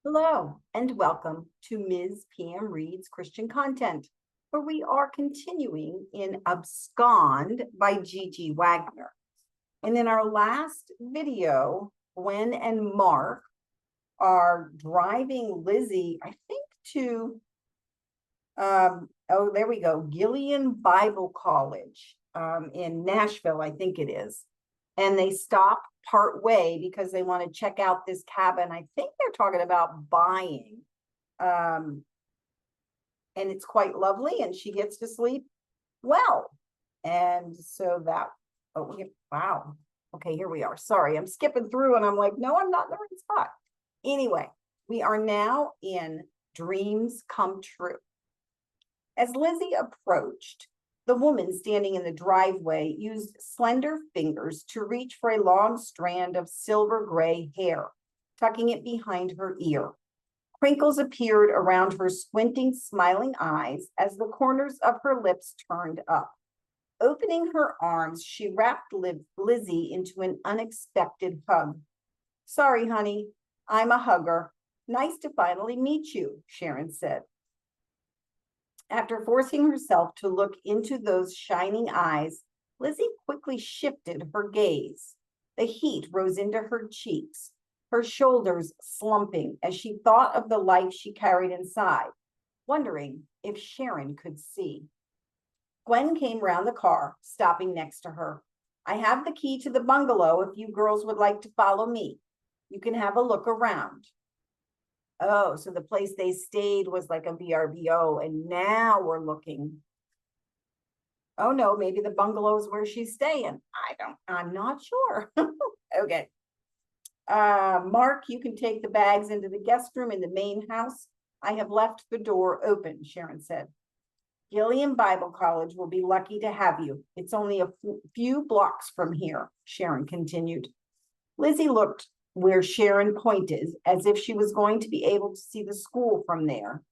Hello, and welcome to Ms. PM Reads Christian Content, where we are continuing in Abscond by GG Wagner. And in our last video, Gwen and Mark are driving Lyzee, I think, to, there we go, Gilead Bible College in Nashville, I think it is. And they stop part way because they want to check out this cabin. I think they're talking about buying. And it's quite lovely, and she gets to sleep well. And so that, wow. Okay, here we are. Sorry, I'm skipping through and I'm like, no, I'm not in the right spot. Anyway, we are now in Dreams Come True. As Lyzee approached, the woman standing in the driveway used slender fingers to reach for a long strand of silver gray hair, tucking it behind her ear. Crinkles appeared around her squinting, smiling eyes as the corners of her lips turned up. Opening her arms, she wrapped Lyzee into an unexpected hug. "Sorry, honey, I'm a hugger. Nice to finally meet you," Sharon said. After forcing herself to look into those shining eyes, Lyzee quickly shifted her gaze. The heat rose into her cheeks, her shoulders slumping as she thought of the life she carried inside, wondering if Sharon could see. Gwen came round the car, stopping next to her. "I have the key to the bungalow if you girls would like to follow me. You can have a look around." Oh, so the place they stayed was like a VRBO, and now we're looking. Oh no, maybe the bungalow is where she's staying. I'm not sure. Okay. Mark, you can take the bags into the guest room in the main house. I have left the door open, Sharon said. "Gilead Bible College will be lucky to have you. It's only a few blocks from here," Sharon continued. Lyzee looked where Sharon pointed, as if she was going to be able to see the school from there.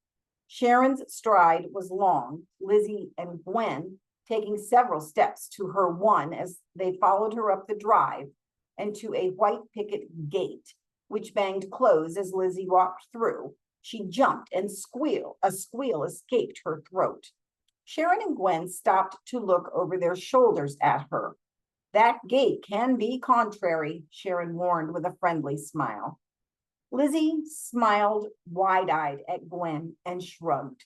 Sharon's stride was long, Lyzee and Gwen taking several steps to her one as they followed her up the drive and to a white picket gate, which banged closed as Lyzee walked through. She jumped and squealed. A squeal escaped her throat. Sharon and Gwen stopped to look over their shoulders at her. "That gate can be contrary," Sharon warned with a friendly smile. Lyzee smiled wide-eyed at Gwen and shrugged.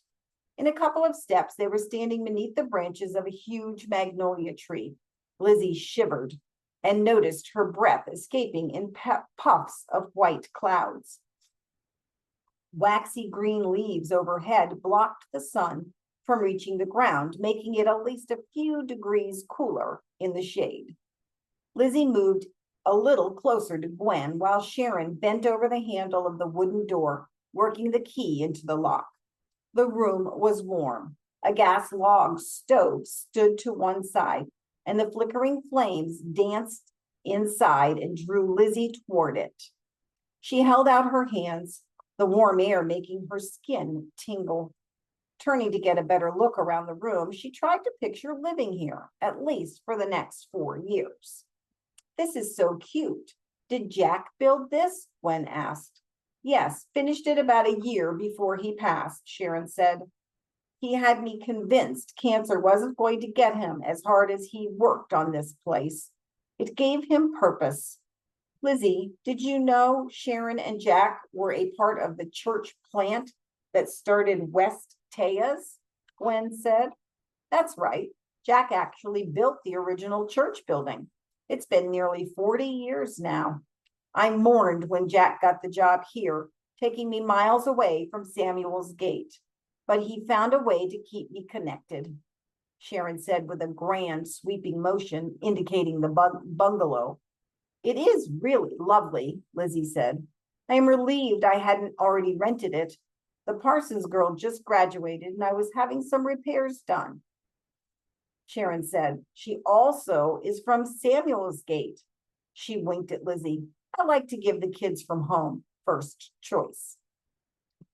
In a couple of steps, they were standing beneath the branches of a huge magnolia tree. Lyzee shivered and noticed her breath escaping in puffs of white clouds. Waxy green leaves overhead blocked the sun from reaching the ground, making it at least a few degrees cooler in the shade. Lyzee moved a little closer to Gwen while Sharon bent over the handle of the wooden door, working the key into the lock. The room was warm. A gas log stove stood to one side, and the flickering flames danced inside and drew Lyzee toward it. She held out her hands, the warm air making her skin tingle. Turning to get a better look around the room, she tried to picture living here, at least for the next 4 years. "This is so cute. Did Jack build this?" Gwen asked. "Yes, finished it about a year before he passed," Sharon said. "He had me convinced cancer wasn't going to get him as hard as he worked on this place. It gave him purpose." "Lyzee, did you know Sharon and Jack were a part of the church plant that started West Tejas?" Gwen said. "That's right. Jack actually built the original church building. It's been nearly 40 years now. I mourned when Jack got the job here, taking me miles away from Samuel's Gate, but he found a way to keep me connected," Sharon said with a grand sweeping motion indicating the bungalow. "It is really lovely," Lyzee said. "I am relieved I hadn't already rented it. The Parsons girl just graduated and I was having some repairs done." Sharon said, "She also is from Samuel's Gate." She winked at Lyzee. "I like to give the kids from home first choice."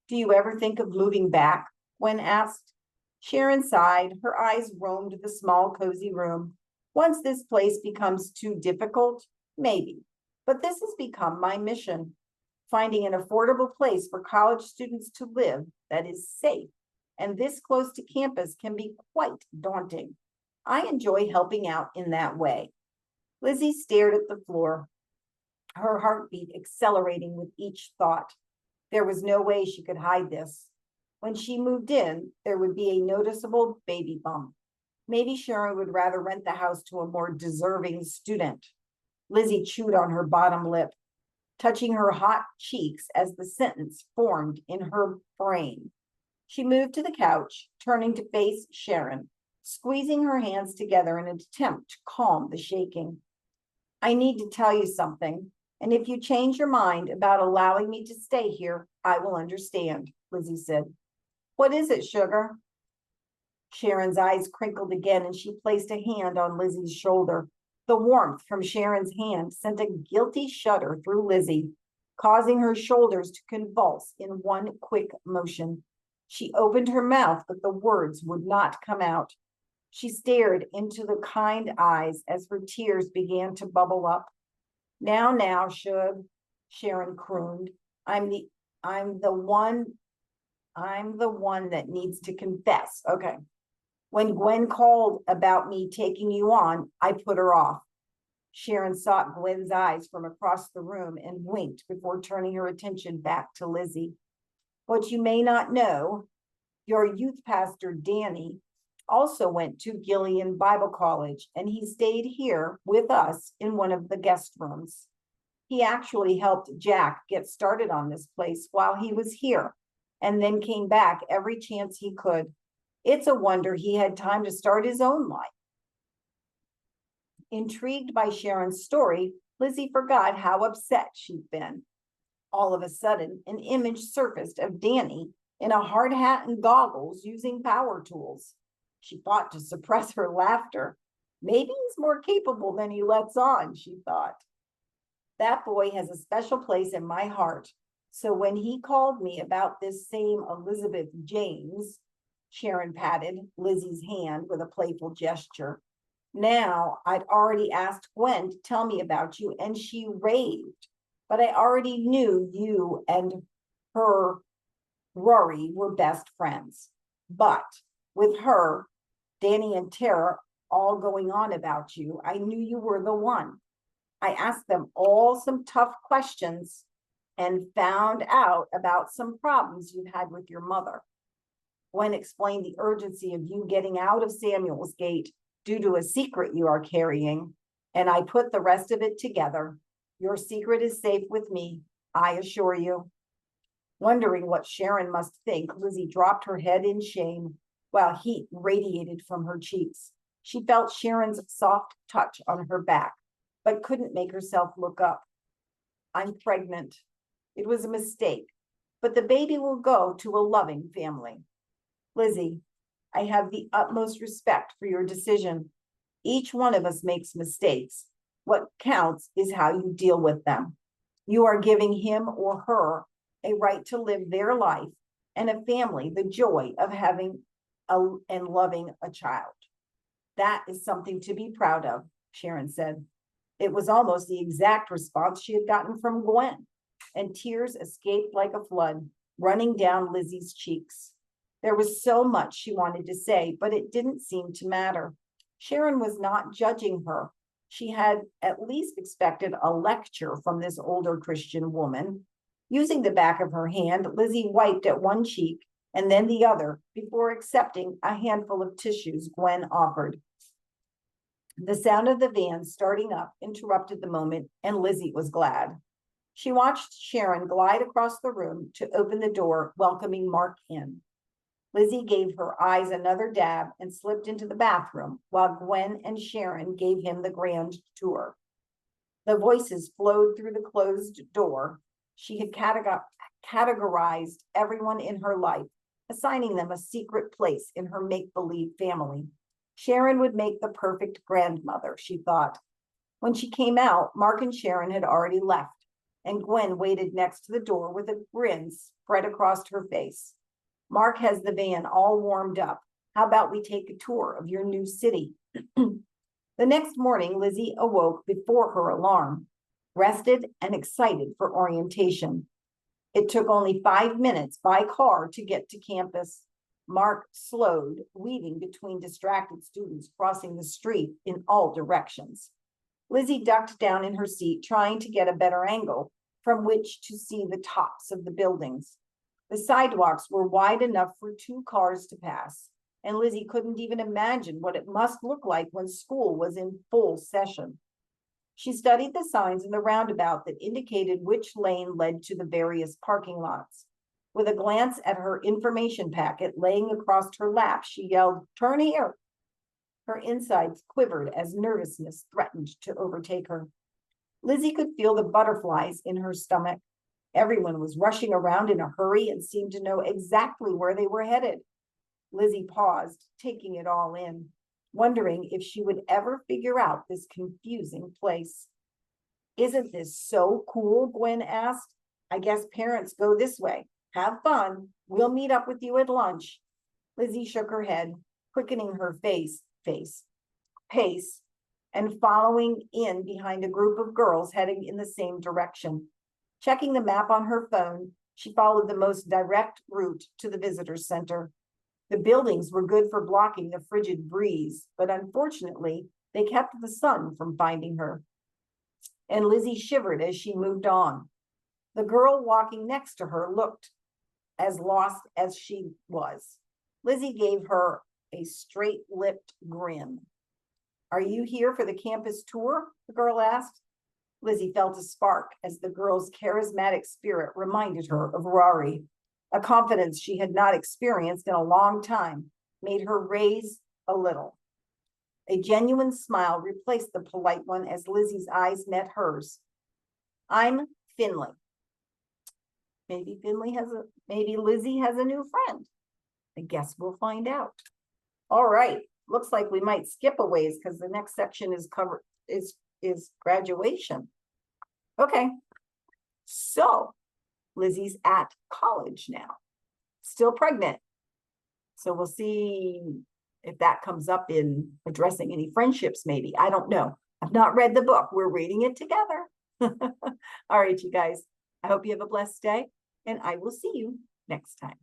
"Do you ever think of moving back?" Gwen asked. Sharon sighed. Her eyes roamed the small, cozy room. "Once this place becomes too difficult, maybe. But this has become my mission." Finding an affordable place for college students to live that is safe and this close to campus can be quite daunting. I enjoy helping out in that way. Lyzee stared at the floor, her heartbeat accelerating with each thought. There was no way she could hide this. When she moved in, there would be a noticeable baby bump. Maybe Sharon would rather rent the house to a more deserving student. Lyzee chewed on her bottom lip, touching her hot cheeks as the sentence formed in her brain. She moved to the couch, turning to face Sharon, squeezing her hands together in an attempt to calm the shaking. I need to tell you something, and if you change your mind about allowing me to stay here, I will understand, Lyzee said. What is it, sugar? Sharon's eyes crinkled again, and she placed a hand on Lyzee's shoulder. The warmth from Sharon's hand sent a guilty shudder through Lyzee, causing her shoulders to convulse in one quick motion. She opened her mouth, but the words would not come out. She stared into the kind eyes as her tears began to bubble up. Now, Shug, Sharon crooned. I'm the one that needs to confess. Okay. When Gwen called about me taking you on, I put her off. Sharon sought Gwen's eyes from across the room and winked before turning her attention back to Lyzee. What you may not know, your youth pastor, Danny, also went to Gillian Bible College, and he stayed here with us in one of the guest rooms. He actually helped Jack get started on this place while he was here, and then came back every chance he could. It's a wonder he had time to start his own life. Intrigued by Sharon's story, Lyzee forgot how upset she'd been. All of a sudden, an image surfaced of Danny in a hard hat and goggles using power tools. She fought to suppress her laughter. Maybe he's more capable than he lets on, she thought. That boy has a special place in my heart. So when he called me about this same Elizabeth James, Sharon patted Lyzee's hand with a playful gesture. Now, I'd already asked Gwen to tell me about you, and she raved. But I already knew you and her, Rory, were best friends. But with her, Danny and Tara all going on about you, I knew you were the one. I asked them all some tough questions and found out about some problems you had with your mother. Gwen explained the urgency of you getting out of Samuel's Gate due to a secret you are carrying, and I put the rest of it together. Your secret is safe with me, I assure you. Wondering what Sharon must think, Lyzee dropped her head in shame while heat radiated from her cheeks. She felt Sharon's soft touch on her back, but couldn't make herself look up. I'm pregnant. It was a mistake, but the baby will go to a loving family. Lyzee, I have the utmost respect for your decision. Each one of us makes mistakes. What counts is how you deal with them. You are giving him or her a right to live their life and a family the joy of having and loving a child. That is something to be proud of, Sharon said. It was almost the exact response she had gotten from Gwen, and tears escaped like a flood, running down Lyzee's cheeks. There was so much she wanted to say, but it didn't seem to matter. Sharon was not judging her. She had at least expected a lecture from this older Christian woman. Using the back of her hand, Lyzee wiped at one cheek and then the other before accepting a handful of tissues Gwen offered. The sound of the van starting up interrupted the moment, and Lyzee was glad. She watched Sharon glide across the room to open the door, welcoming Mark in. Lyzee gave her eyes another dab and slipped into the bathroom while Gwen and Sharon gave him the grand tour. The voices flowed through the closed door. She had categorized everyone in her life, assigning them a secret place in her make-believe family. Sharon would make the perfect grandmother, she thought. When she came out, Mark and Sharon had already left, and Gwen waited next to the door with a grin spread across her face. Mark has the van all warmed up. How about we take a tour of your new city? The next morning, Lyzee awoke before her alarm, rested and excited for orientation. It took only 5 minutes by car to get to campus. Mark slowed, weaving between distracted students crossing the street in all directions. Lyzee ducked down in her seat, trying to get a better angle from which to see the tops of the buildings. The sidewalks were wide enough for 2 cars to pass, and Lyzee couldn't even imagine what it must look like when school was in full session. She studied the signs in the roundabout that indicated which lane led to the various parking lots. With a glance at her information packet laying across her lap, she yelled, "Turn here!" Her insides quivered as nervousness threatened to overtake her. Lyzee could feel the butterflies in her stomach. Everyone was rushing around in a hurry and seemed to know exactly where they were headed. Lyzee paused, taking it all in, wondering if she would ever figure out this confusing place. "Isn't this so cool?" Gwen asked. "I guess parents go this way. Have fun. We'll meet up with you at lunch." Lyzee shook her head, quickening her pace, and following in behind a group of girls heading in the same direction. Checking the map on her phone, she followed the most direct route to the visitor center. The buildings were good for blocking the frigid breeze, but unfortunately, they kept the sun from finding her. And Lyzee shivered as she moved on. The girl walking next to her looked as lost as she was. Lyzee gave her a straight-lipped grin. "Are you here for the campus tour?" the girl asked. Lyzee felt a spark as the girl's charismatic spirit reminded her of Rory. A confidence she had not experienced in a long time made her raise a little. A genuine smile replaced the polite one as Lizzie's eyes met hers. "I'm Findley." Maybe Lyzee has a new friend. I guess we'll find out. All right. Looks like we might skip a ways because the next section is graduation. Okay. So Lyzee's at college now, still pregnant. So we'll see if that comes up in addressing any friendships, maybe. I don't know. I've not read the book. We're reading it together. All right, you guys. I hope you have a blessed day, and I will see you next time.